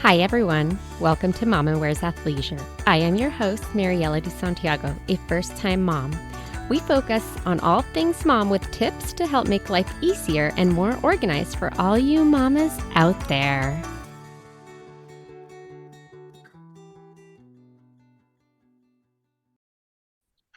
Hi, everyone. Welcome to Mama Wears Athleisure. I am your host, Mariela de Santiago, a first-time mom. We focus on all things mom with tips to help make life easier and more organized for all you mamas out there.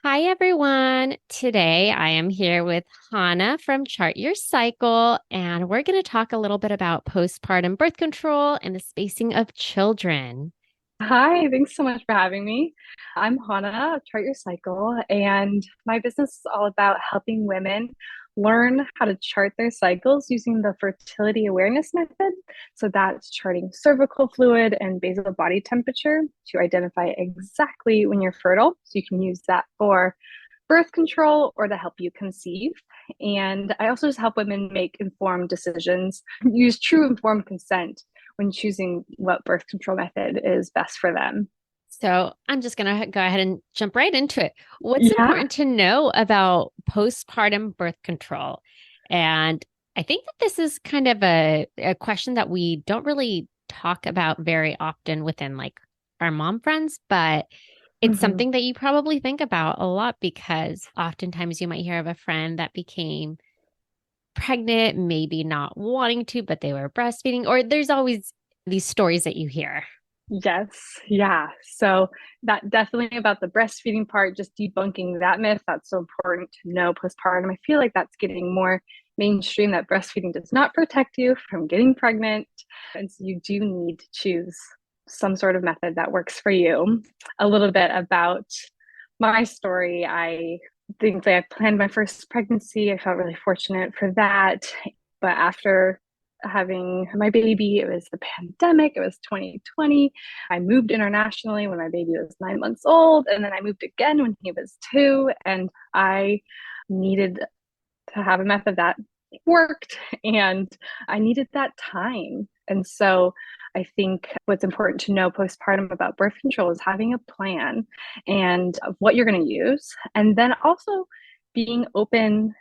Hi, everyone. Today I am here with Hana from Chart Your Cycle, and we're going to talk a little bit about postpartum birth control and the spacing of children. Hi, thanks so much for having me. I'm Hana of Chart Your Cycle, and my business is all about helping women learn how to chart their cycles using the Fertility Awareness Method. So that's charting cervical fluid and basal body temperature to identify exactly when you're fertile. So you can use that for birth control or to help you conceive. And I also just help women make informed decisions, use true informed consent when choosing what birth control method is best for them. So I'm just going to go ahead and jump right into it. What's Yeah. important to know about postpartum birth control? And I think that this is kind of a question that we don't really talk about very often within like our mom friends, but it's Mhm. something that you probably think about a lot because oftentimes you might hear of a friend that became pregnant, maybe not wanting to, but they were breastfeeding, or there's always these stories that you hear. Yes. Yeah. So that definitely about the breastfeeding part, just debunking that myth. That's so important to know postpartum. I feel like that's getting more mainstream that breastfeeding does not protect you from getting pregnant. And so you do need to choose some sort of method that works for you. A little bit about my story. I think that I planned my first pregnancy. I felt really fortunate for that. But after having my baby, it was the pandemic, it was 2020. I moved internationally when my baby was 9 months old. And then I moved again when he was two. And I needed to have a method that worked and I needed that time. And so I think what's important to know postpartum about birth control is having a plan and of what you're going to use. And then also being open.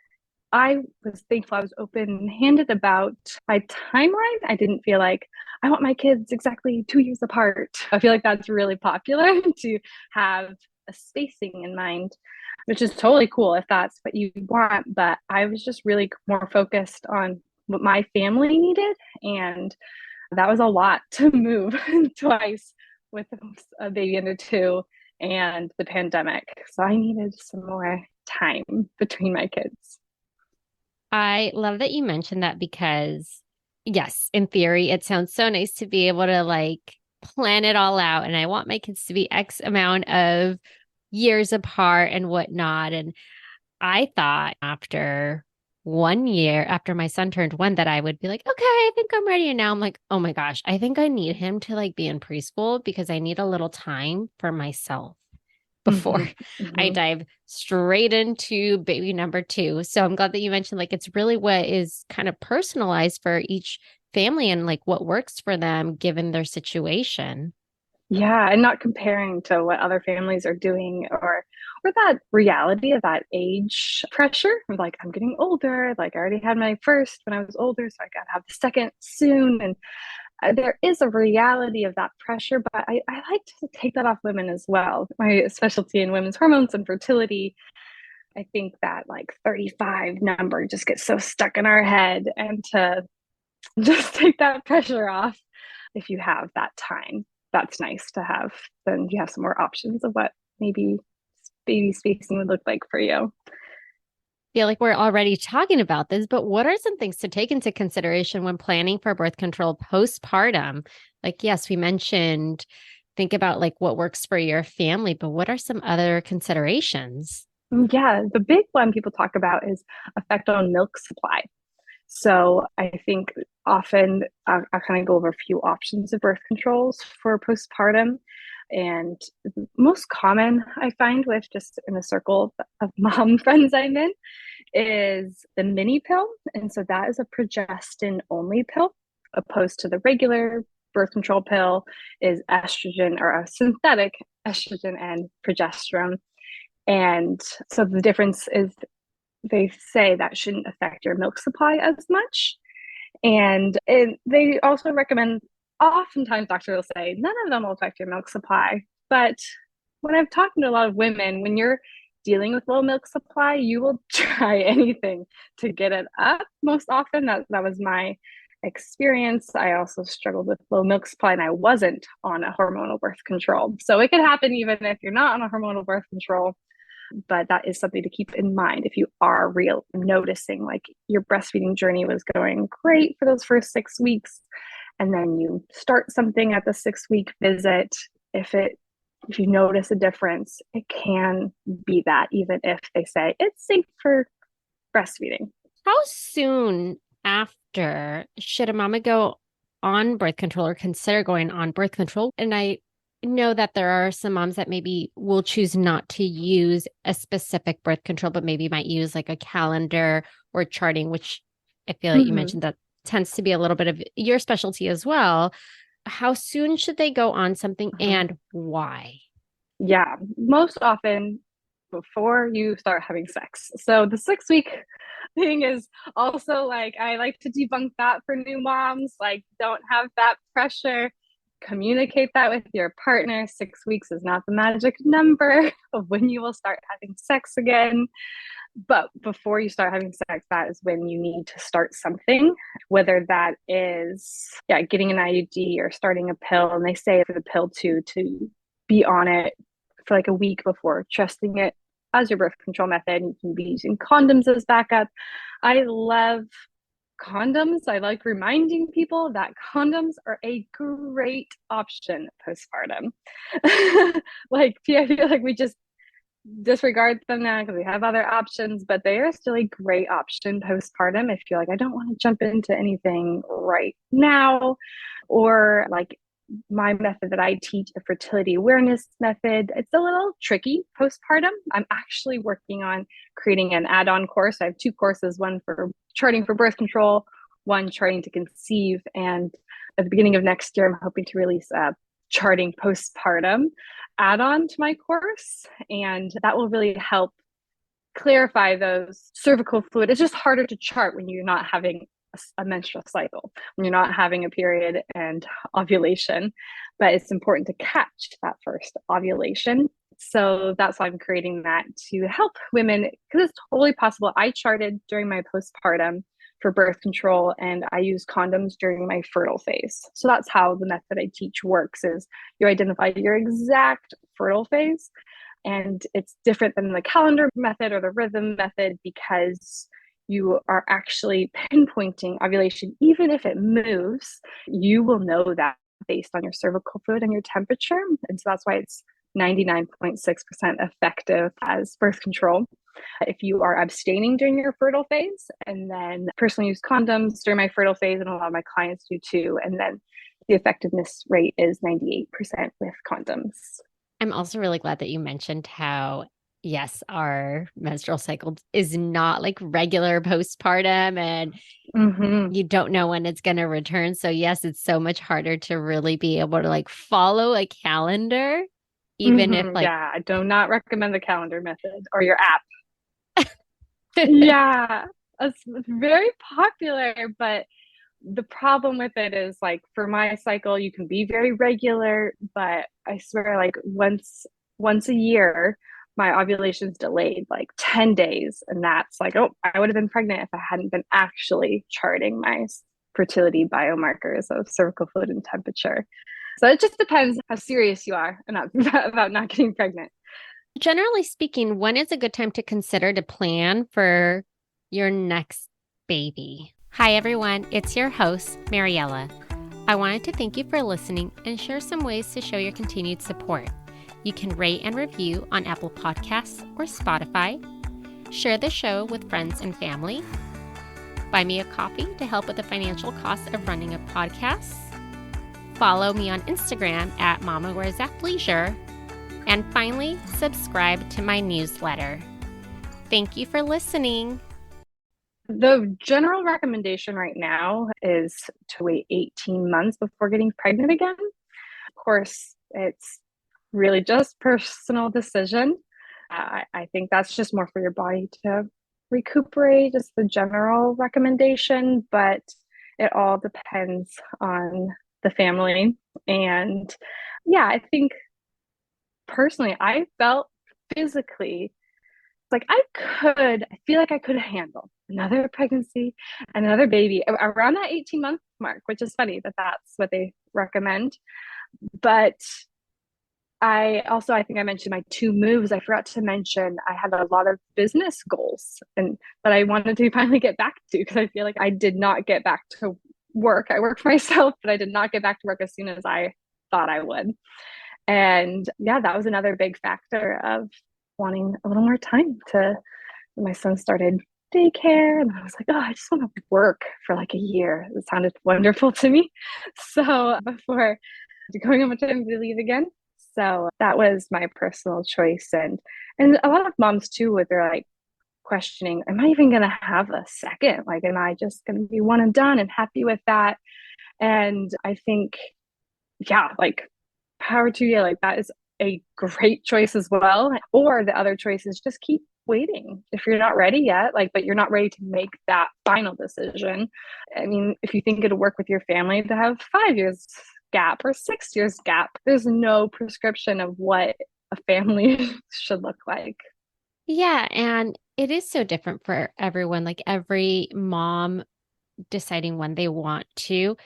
I was thankful I was open handed about my timeline. I didn't feel like I want my kids exactly 2 years apart. I feel like that's really popular to have a spacing in mind, which is totally cool if that's what you want. But I was just really more focused on what my family needed. And that was a lot to move twice with a baby under two and the pandemic. So I needed some more time between my kids. I love that you mentioned that because, yes, in theory, it sounds so nice to be able to like plan it all out. And I want my kids to be X amount of years apart and whatnot. And I thought after 1 year, after my son turned one, that I would be like, okay, I think I'm ready. And now I'm like, oh my gosh, I think I need him to like be in preschool because I need a little time for myself before Mm-hmm, I mm-hmm. dive straight into baby number two. So I'm glad that you mentioned like it's really what is kind of personalized for each family and like what works for them given their situation. Yeah, and not comparing to what other families are doing or that reality of that age pressure. Like I'm getting older, like I already had my first when I was older, so I gotta have the second soon. And there is a reality of that pressure, but I like to take that off women as well. My specialty in women's hormones and fertility. I think that like 35 number just gets so stuck in our head, and to just take that pressure off if you have that time. That's nice to have. Then you have some more options of what maybe baby spacing would look like for you. Feel like we're already talking about this, but what are some things to take into consideration when planning for birth control postpartum? Like, yes, we mentioned think about like what works for your family, but what are some other considerations? Yeah, the big one people talk about is effect on milk supply. So I think often I'll kind of go over a few options of birth controls for postpartum. And most common I find with just in a circle of mom friends I'm in is the mini pill. And so that is a progestin only pill, opposed to the regular birth control pill is estrogen or a synthetic estrogen and progesterone. And so the difference is they say that shouldn't affect your milk supply as much. And they also recommend oftentimes doctors will say none of them will affect your milk supply. But when I've talked to a lot of women, when you're dealing with low milk supply, you will try anything to get it up. Most often, that was my experience. I also struggled with low milk supply and I wasn't on a hormonal birth control. So it could happen even if you're not on a hormonal birth control. But that is something to keep in mind if you are real noticing like your breastfeeding journey was going great for those first 6 weeks. And then you start something at the 6 week visit. If you notice a difference, it can be that, even if they say it's safe for breastfeeding. How soon after should a mama go on birth control or consider going on birth control? And I know that there are some moms that maybe will choose not to use a specific birth control, but maybe might use like a calendar or charting, which I feel like you mentioned that tends to be a little bit of your specialty as well. How soon should they go on something and why? Yeah, most often before you start having sex. So the 6 week thing is also like, I like to debunk that for new moms. Like, don't have that pressure. Communicate that with your partner. 6 weeks is not the magic number of when you will start having sex again. But before you start having sex, that is when you need to start something, whether that is, getting an IUD or starting a pill. And they say for the pill to be on it for like a week before trusting it as your birth control method. You can be using condoms as backup. I love condoms. I like reminding people that condoms are a great option postpartum. Like, I feel like we just disregard them now because we have other options, but they are still a great option postpartum if you're like, I don't want to jump into anything right now. Or like my method that I teach, the Fertility Awareness Method, it's a little tricky postpartum. I'm actually working on creating an add-on course. I have two courses, one for charting for birth control, one charting to conceive. And at the beginning of next year, I'm hoping to release a charting postpartum add-on to my course. And that will really help clarify those cervical fluid. It's just harder to chart when you're not having a menstrual cycle, when you're not having a period and ovulation, but it's important to catch that first ovulation. So that's why I'm creating that to help women, because it's totally possible. I charted during my postpartum for birth control and I use condoms during my fertile phase. So that's how the method I teach works, is you identify your exact fertile phase. And it's different than the calendar method or the rhythm method because you are actually pinpointing ovulation. Even if it moves, you will know that based on your cervical fluid and your temperature. And so that's why it's 99.6% effective as birth control. If you are abstaining during your fertile phase, and then personally use condoms during my fertile phase, and a lot of my clients do too. And then the effectiveness rate is 98% with condoms. I'm also really glad that you mentioned how, yes, our menstrual cycle is not like regular postpartum and you don't know when it's going to return. So, yes, it's so much harder to really be able to like follow a calendar, even if like, I do not recommend the calendar method or your app. Yeah, it's very popular, but the problem with it is like for my cycle, you can be very regular, but I swear like once a year, my ovulation's delayed like 10 days. And that's like, oh, I would have been pregnant if I hadn't been actually charting my fertility biomarkers of cervical fluid and temperature. So it just depends how serious you are about not getting pregnant. generally speaking, when is a good time to consider to plan for your next baby? Hi, everyone. It's your host, Mariella. I wanted to thank you for listening and share some ways to show your continued support. You can rate and review on Apple Podcasts or Spotify. Share the show with friends and family. Buy me a coffee to help with the financial costs of running a podcast. Follow me on Instagram at Mama Wears Athleisure. And finally, subscribe to my newsletter. Thank you for listening. The general recommendation right now is to wait 18 months before getting pregnant again. Of course, it's really just personal decision. I think that's just more for your body to recuperate, just the general recommendation, but it all depends on the family. And yeah, I think personally, I felt physically like I feel like I could handle another pregnancy and another baby around that 18-month mark, which is funny that that's what they recommend. But I think I mentioned my two moves. I forgot to mention I had a lot of business goals and that I wanted to finally get back to because I feel like I did not get back to work. I work for myself, but I did not get back to work as soon as I thought I would. And yeah, that was another big factor of wanting a little more time to when my son started daycare. And I was like, oh, I just want to work for like a year. It sounded wonderful to me. So before going on maternity leave again. So that was my personal choice. And a lot of moms too, with their like questioning, am I even gonna have a second? Like, am I just gonna be one and done and happy with that? And I think, yeah, like power to you, like that is a great choice as well. Or the other choice is just keep waiting if you're not ready yet, like, but you're not ready to make that final decision. I mean, if you think it'll work with your family to have 5 years gap or 6 years gap, there's no prescription of what a family should look like. Yeah, and it is so different for everyone. Like every mom deciding when they want to.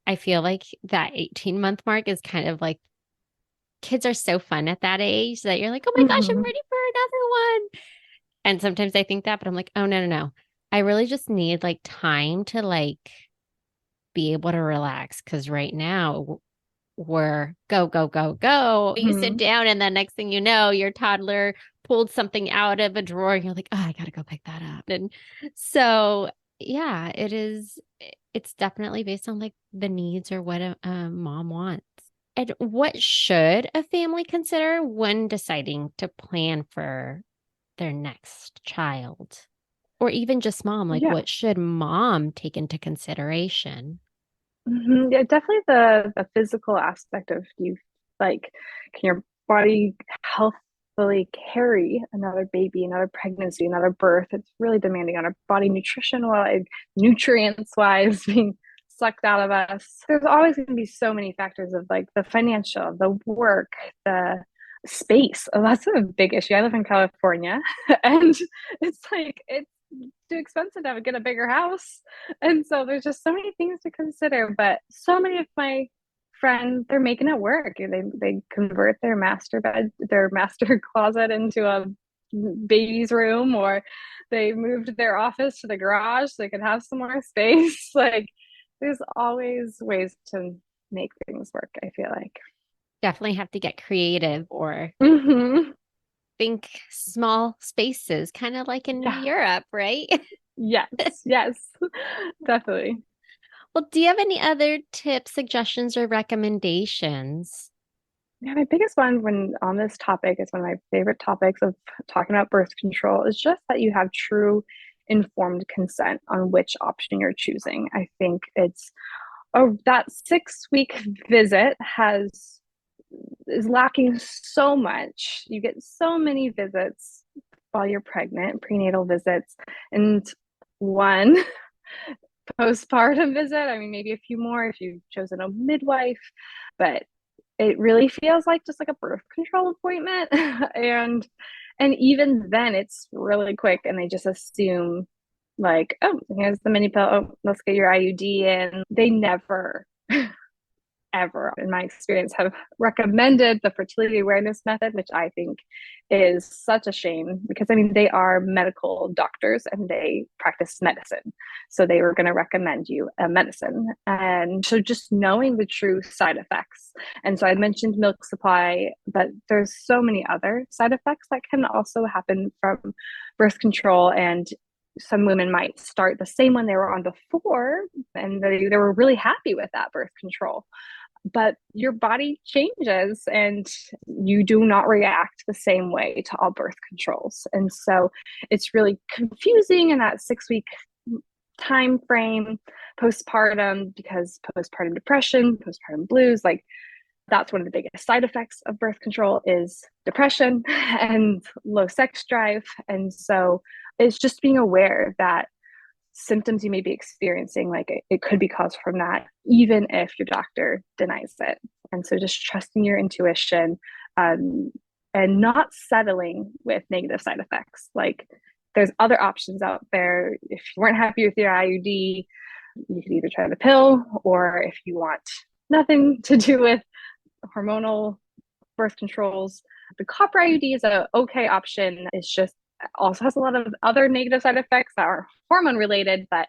I feel like that 18-month mark is kind of like kids are so fun at that age that you're like, oh my gosh, I'm Mm-hmm. ready for another one. And sometimes I think that, but I'm like, oh no, no, no. I really just need like time to like be able to relax because right now we're go, go, go, go. You sit Mm-hmm. down and the next thing you know, your toddler pulled something out of a drawer and you're like, oh, I gotta go pick that up. And so yeah, it's definitely based on like the needs or what a mom wants. And what should a family consider when deciding to plan for their next child? Or even just mom, like Yeah. what should mom take into consideration? Yeah, definitely the physical aspect of you, like, can your body healthfully carry another baby, another pregnancy, another birth? It's really demanding on our body, nutrition wise, nutrients wise, being sucked out of us. There's always going to be so many factors of like the financial, the work, the space. Oh, that's a big issue. I live in California, and it's like it's too expensive to get a bigger house. And so there's just so many things to consider. But so many of my friends, they're making it work. They convert their master bed, their master closet into a baby's room, or they moved their office to the garage so they could have some more space. Like there's always ways to make things work, I feel like. Definitely have to get creative or Mm-hmm. think small spaces, kind of like in Yeah. Europe, right? Yes. Yes. Definitely. Well, do you have any other tips, suggestions, or recommendations? Yeah, my biggest one when on this topic is one of my favorite topics of talking about birth control is just that you have true informed consent on which option you're choosing. I think it's that 6 week visit has is lacking so much. You get so many visits while you're pregnant, prenatal visits, and one postpartum visit. I mean, maybe a few more if you've chosen a midwife, but it really feels like just like a birth control appointment. And even then it's really quick and they just assume like, oh, here's the mini pill. Oh, let's get your IUD in. They never ever, in my experience, have recommended the fertility awareness method, which I think is such a shame because I mean, they are medical doctors and they practice medicine. So they were going to recommend you a medicine. And so just knowing the true side effects. And so I mentioned milk supply, but there's so many other side effects that can also happen from birth control. And some women might start the same one they were on before and they were really happy with that birth control, but your body changes and you do not react the same way to all birth controls. And so it's really confusing in that 6 week time frame postpartum because postpartum depression, postpartum blues, like that's one of the biggest side effects of birth control is depression and low sex drive. And so it's just being aware that symptoms you may be experiencing, like it could be caused from that, even if your doctor denies it. And so just trusting your intuition, and not settling with negative side effects. Like there's other options out there. If you weren't happy with your IUD, you could either try the pill, or if you want nothing to do with hormonal birth controls, the copper IUD is a okay option. It's just also has a lot of other negative side effects that are hormone related, but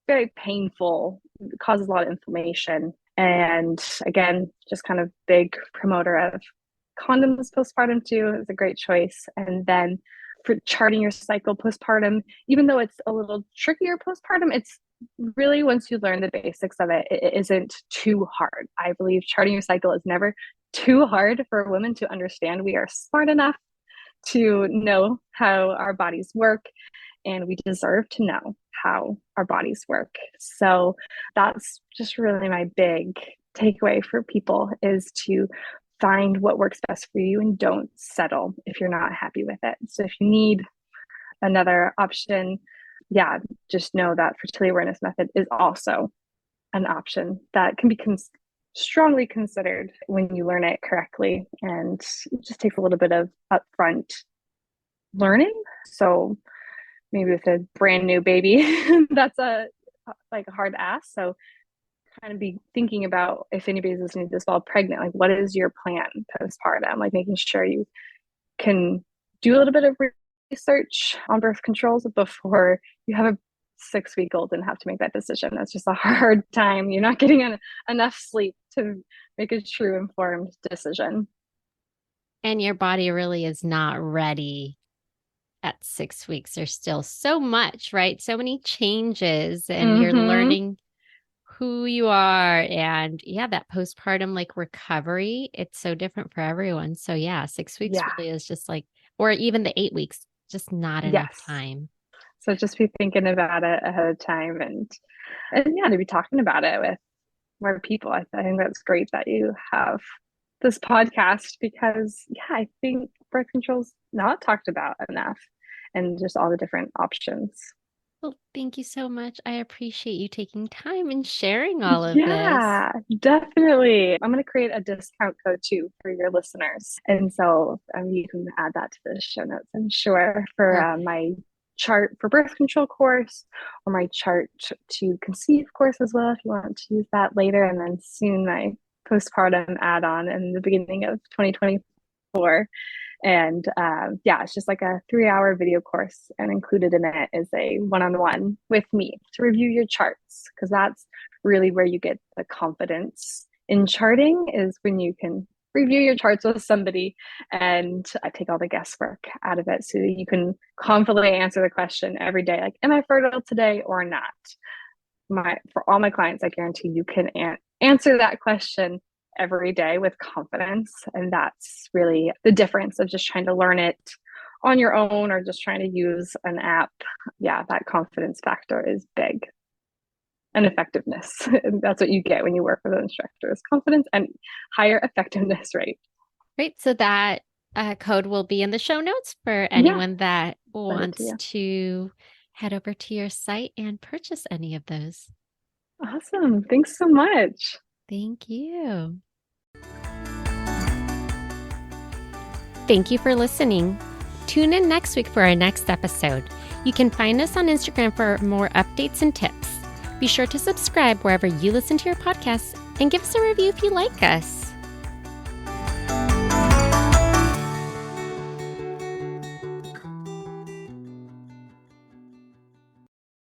very painful, causes a lot of inflammation. And again, just kind of big promoter of condoms postpartum too is a great choice. And then for charting your cycle postpartum, even though it's a little trickier postpartum, it's really, once you learn the basics of it, it isn't too hard. I believe charting your cycle is never too hard for women to understand. We are smart enough to know how our bodies work, and we deserve to know how our bodies work. So that's just really my big takeaway for people, is to find what works best for you and don't settle if you're not happy with it. So if you need another option, yeah, just know that fertility awareness method is also an option that can be strongly considered when you learn it correctly. And it just takes a little bit of upfront learning. So maybe with a brand new baby, that's a hard ask. So kind of be thinking about, if anybody's listening to this while pregnant, like what is your plan postpartum? Like making sure you can do a little bit of research on birth controls before you have a 6-week-old and have to make that decision. That's just a hard time. You're not getting enough sleep to make a true informed decision. And your body really is not ready at 6 weeks. There's still so much, right? So many changes, and you're learning who you are. And yeah, that postpartum like recovery, it's so different for everyone. So yeah, 6 weeks really is just like, or even the 8 weeks, just not enough time. So just be thinking about it ahead of time, and yeah, to be talking about it with more people. I think that's great that you have this podcast, because yeah, I think birth control's not talked about enough, and just all the different options. Well, thank you so much. I appreciate you taking time and sharing all of this. Yeah, definitely. I'm going to create a discount code too for your listeners. And so you can add that to the show notes, I'm sure, for my chart for birth control course, or my chart to conceive course as well, if you want to use that later. And then soon my postpartum add-on in the beginning of 2024. And yeah, it's just like a 3-hour video course, and included in it is a one-on-one with me to review your charts, because that's really where you get the confidence in charting, is when you can review your charts with somebody, and I take all the guesswork out of it, so that you can confidently answer the question every day, like, am I fertile today or not? For all my clients, I guarantee you can answer that question every day with confidence. And that's really the difference of just trying to learn it on your own, or just trying to use an app. Yeah, that confidence factor is big. And effectiveness. And that's what you get when you work with an instructor, is confidence and higher effectiveness rate. Great. So that code will be in the show notes for anyone that wants to head over to your site and purchase any of those. Awesome. Thanks so much. Thank you. Thank you for listening. Tune in next week for our next episode. You can find us on Instagram for more updates and tips. Be sure to subscribe wherever you listen to your podcasts, and give us a review if you like us.